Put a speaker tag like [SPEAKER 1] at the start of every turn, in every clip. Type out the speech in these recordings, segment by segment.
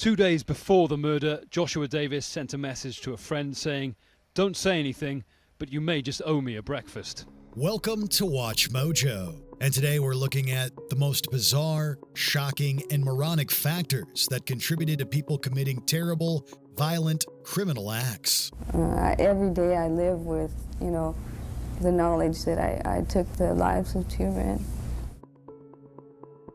[SPEAKER 1] 2 days before the murder, Joshua Davis sent a message to a friend saying, "Don't say anything, but you may just owe me a breakfast."
[SPEAKER 2] Welcome to Watch Mojo, and today we're looking at the most bizarre, shocking, and moronic factors that contributed to people committing terrible, violent, criminal acts.
[SPEAKER 3] Every day I live with, the knowledge that I took the lives of two men.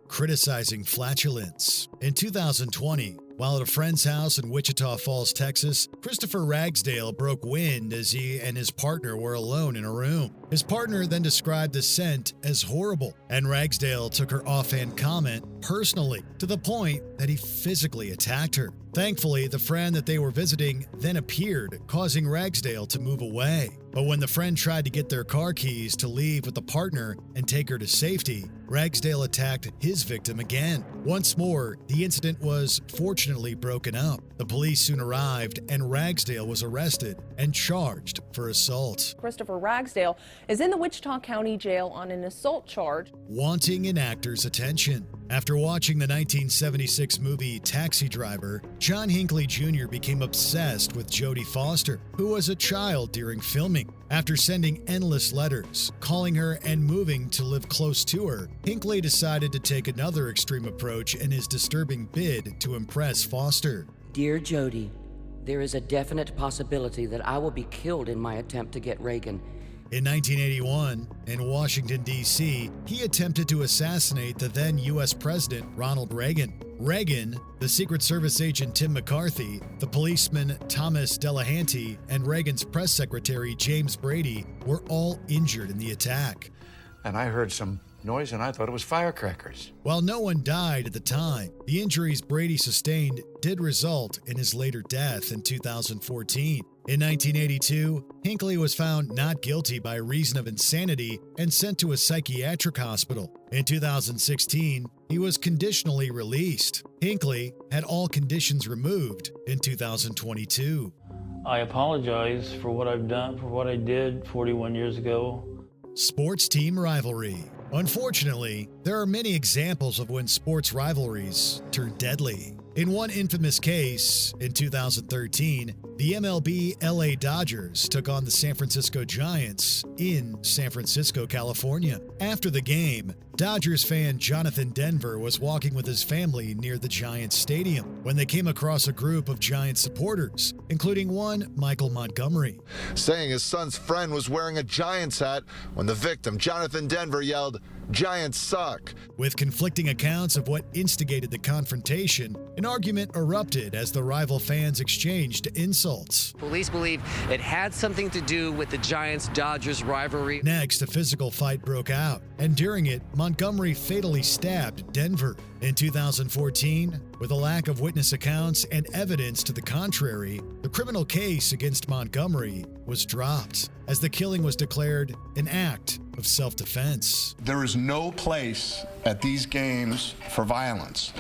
[SPEAKER 2] Criticizing flatulence. In 2020, while at a friend's house in Wichita Falls, Texas, Christopher Ragsdale broke wind as he and his partner were alone in a room. His partner then described the scent as horrible, and Ragsdale took her offhand comment personally, to the point that he physically attacked her. Thankfully, the friend that they were visiting then appeared, causing Ragsdale to move away. But when the friend tried to get their car keys to leave with the partner and take her to safety, Ragsdale attacked his victim again. Once more, the incident was fortunately broken up. The police soon arrived, and Ragsdale was arrested and charged for assault.
[SPEAKER 4] Christopher Ragsdale is in the Wichita County Jail on an assault charge.
[SPEAKER 2] Wanting an actor's attention. After watching the 1976 movie Taxi Driver, John Hinckley Jr. became obsessed with Jodie Foster, who was a child during filming. After sending endless letters, calling her, and moving to live close to her, Hinckley decided to take another extreme approach in his disturbing bid to impress Foster.
[SPEAKER 5] Dear Jodie, there is a definite possibility that I will be killed in my attempt to get Reagan.
[SPEAKER 2] In 1981, in Washington, D.C., he attempted to assassinate the then U.S. President Ronald Reagan. Reagan, the Secret Service agent Tim McCarthy, the policeman Thomas Delahanty, and Reagan's press secretary James Brady were all injured in the attack.
[SPEAKER 6] And I heard some noise and I thought it was firecrackers.
[SPEAKER 2] While no one died at the time, the injuries Brady sustained did result in his later death in 2014. In 1982, Hinckley was found not guilty by reason of insanity and sent to a psychiatric hospital. In 2016, he was conditionally released. Hinckley had all conditions removed in 2022.
[SPEAKER 7] I apologize for what I've done, for what I did 41 years ago.
[SPEAKER 2] Sports team rivalry. Unfortunately, there are many examples of when sports rivalries turn deadly. In one infamous case, in 2013, the MLB LA Dodgers took on the San Francisco Giants in San Francisco, California. After the game, Dodgers fan Jonathan Denver was walking with his family near the Giants stadium when they came across a group of Giants supporters, including one Michael Montgomery.
[SPEAKER 8] Saying his son's friend was wearing a Giants hat when the victim, Jonathan Denver, yelled, "Giants suck."
[SPEAKER 2] With conflicting accounts of what instigated the confrontation, an argument erupted as the rival fans exchanged insults.
[SPEAKER 9] Police believe it had something to do with the Giants-Dodgers rivalry.
[SPEAKER 2] Next, a physical fight broke out, and during it, Montgomery fatally stabbed Denver. In 2014, with a lack of witness accounts and evidence to the contrary, the criminal case against Montgomery was dropped, as the killing was declared an act of self-defense.
[SPEAKER 10] There is no place at these games for violence.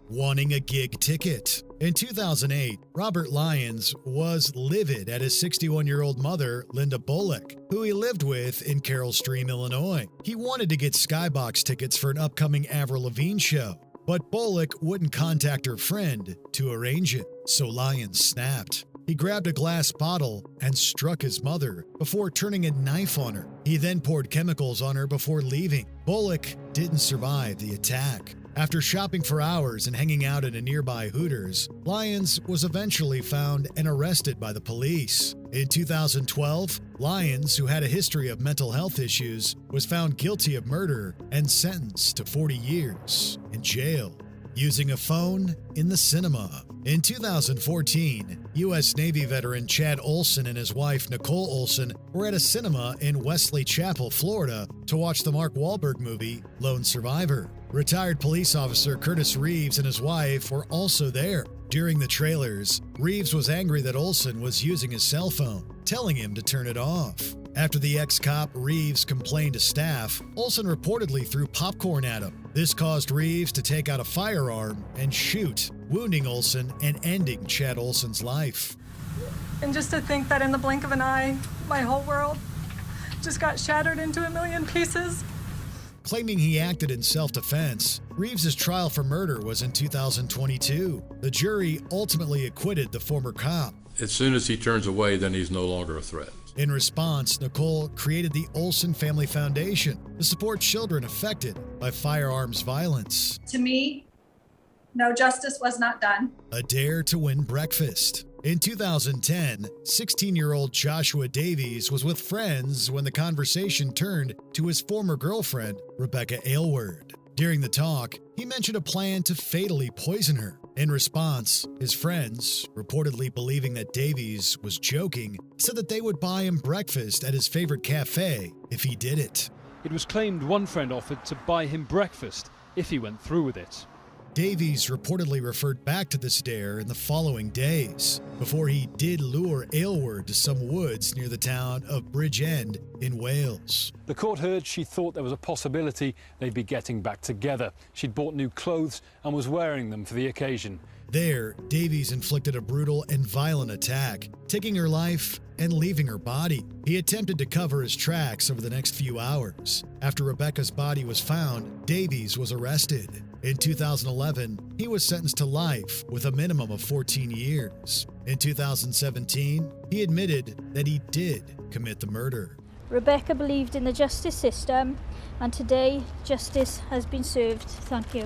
[SPEAKER 2] Wanting a gig ticket. In 2008, Robert Lyons was livid at his 61-year-old mother, Linda Bullock, who he lived with in Carroll Stream, Illinois. He wanted to get skybox tickets for an upcoming Avril Lavigne show, but Bullock wouldn't contact her friend to arrange it, so Lyons snapped. He grabbed a glass bottle and struck his mother before turning a knife on her. He then poured chemicals on her before leaving. Bullock didn't survive the attack. After shopping for hours and hanging out at a nearby Hooters, Lyons was eventually found and arrested by the police. In 2012, Lyons, who had a history of mental health issues, was found guilty of murder and sentenced to 40 years in jail. Using a phone in the cinema. In 2014, U.S. Navy veteran Chad Olson and his wife Nicole Olson were at a cinema in Wesley Chapel, Florida, to watch the Mark Wahlberg movie Lone Survivor. Retired police officer Curtis Reeves and his wife were also there. During the trailers, Reeves was angry that Olson was using his cell phone, telling him to turn it off. After the ex-cop Reeves complained to staff, Olson reportedly threw popcorn at him. This caused Reeves to take out a firearm and shoot, wounding Olson and ending Chad Olson's life.
[SPEAKER 11] And just to think that in the blink of an eye, my whole world just got shattered into a million pieces.
[SPEAKER 2] claiming he acted in self-defense. Reeves's trial for murder was in 2022. The jury ultimately acquitted the former cop.
[SPEAKER 12] As soon as he turns away, then he's no longer a threat.
[SPEAKER 2] In response, Nicole created the Olsen Family Foundation to support children affected by firearms violence.
[SPEAKER 11] To me, no justice was not done.
[SPEAKER 2] A dare to win breakfast. In 2010, 16-year-old Joshua Davies was with friends when the conversation turned to his former girlfriend, Rebecca Aylward. During the talk, he mentioned a plan to fatally poison her. In response, his friends, reportedly believing that Davies was joking, said that they would buy him breakfast at his favorite cafe if he did it.
[SPEAKER 1] It was claimed one friend offered to buy him breakfast if he went through with it.
[SPEAKER 2] Davies reportedly referred back to this dare in the following days, before he did lure Aylward to some woods near the town of Bridgend in Wales.
[SPEAKER 1] The court heard she thought there was a possibility they'd be getting back together. She'd bought new clothes and was wearing them for the occasion.
[SPEAKER 2] There, Davies inflicted a brutal and violent attack, taking her life and leaving her body. He attempted to cover his tracks over the next few hours. After Rebecca's body was found, Davies was arrested. In 2011, he was sentenced to life with a minimum of 14 years. In 2017, he admitted that he did commit the murder.
[SPEAKER 13] Rebecca believed in the justice system, and today justice has been served. Thank you.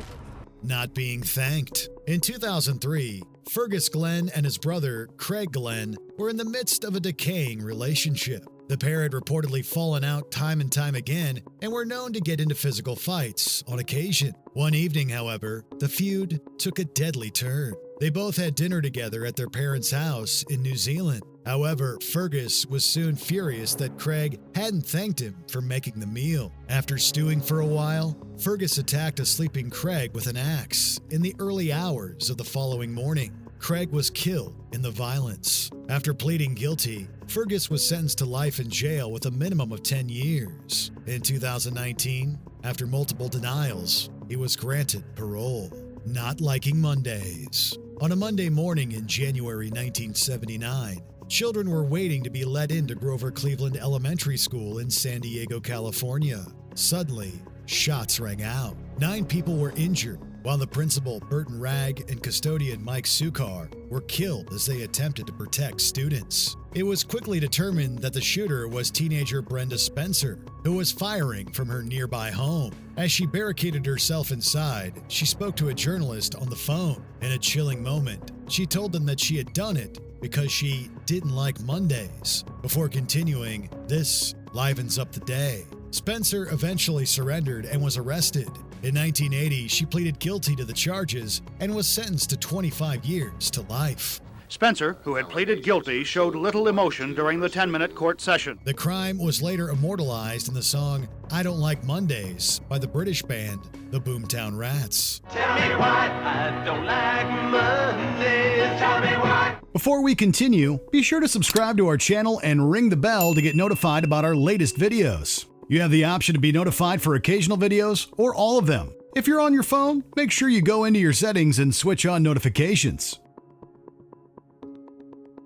[SPEAKER 2] Not being thanked. In 2003, Fergus Glenn and his brother, Craig Glenn, were in the midst of a decaying relationship. The pair had reportedly fallen out time and time again and were known to get into physical fights on occasion. One evening, however, the feud took a deadly turn. They both had dinner together at their parents' house in New Zealand. However, Fergus was soon furious that Craig hadn't thanked him for making the meal. After stewing for a while, Fergus attacked a sleeping Craig with an axe in the early hours of the following morning. Craig was killed in the violence. After pleading guilty, Fergus was sentenced to life in jail with a minimum of 10 years. In 2019, after multiple denials, he was granted parole. Not liking Mondays. On a Monday morning in January 1979, children were waiting to be let into Grover Cleveland Elementary School in San Diego, California. Suddenly, shots rang out. 9 people were injured, while the principal, Burton Ragg, and custodian, Mike Sukar, were killed as they attempted to protect students. It was quickly determined that the shooter was teenager Brenda Spencer, who was firing from her nearby home. As she barricaded herself inside, she spoke to a journalist on the phone. In a chilling moment, she told them that she had done it because she didn't like Mondays. Before continuing, this livens up the day. Spencer eventually surrendered and was arrested. In 1980, she pleaded guilty to the charges and was sentenced to 25 years to life.
[SPEAKER 14] Spencer, who had pleaded guilty, showed little emotion during the 10-minute court session.
[SPEAKER 2] The crime was later immortalized in the song I Don't Like Mondays by the British band the Boomtown Rats.
[SPEAKER 15] Tell me why I don't like Mondays. Tell me why.
[SPEAKER 16] Before we continue, be sure to subscribe to our channel and ring the bell to get notified about our latest videos. You have the option to be notified for occasional videos or all of them. If you're on your phone, make sure you go into your settings and switch on notifications.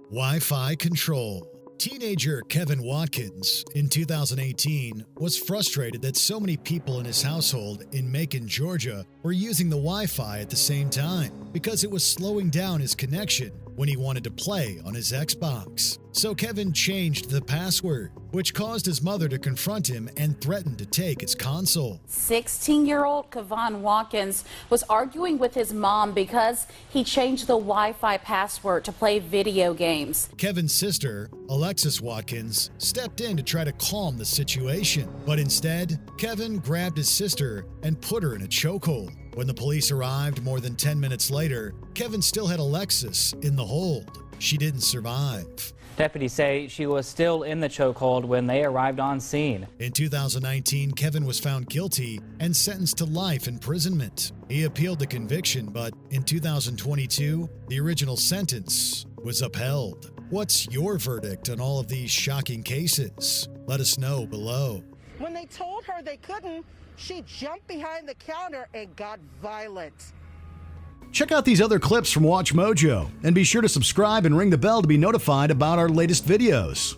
[SPEAKER 2] Wi-Fi control. Teenager Kevin Watkins, in 2018, was frustrated that so many people in his household in Macon, Georgia, were using the Wi-Fi at the same time because it was slowing down his connection when he wanted to play on his Xbox. So Kevin changed the password, which caused his mother to confront him and threatened to take his console.
[SPEAKER 17] 16-year-old Kevin Watkins was arguing with his mom because he changed the Wi-Fi password to play video games.
[SPEAKER 2] Kevin's sister, Alexis Watkins, stepped in to try to calm the situation, but instead, Kevin grabbed his sister and put her in a chokehold. When the police arrived more than 10 minutes later, Kevin still had Alexis in the hold. She didn't survive.
[SPEAKER 18] Deputies say she was still in the chokehold when they arrived on scene.
[SPEAKER 2] In 2019, Kevin was found guilty and sentenced to life imprisonment. He appealed the conviction, but in 2022, the original sentence was upheld. What's your verdict on all of these shocking cases? Let us know below.
[SPEAKER 19] When they told her they couldn't, she jumped behind the counter and got violent.
[SPEAKER 16] Check out these other clips from WatchMojo, and be sure to subscribe and ring the bell to be notified about our latest videos.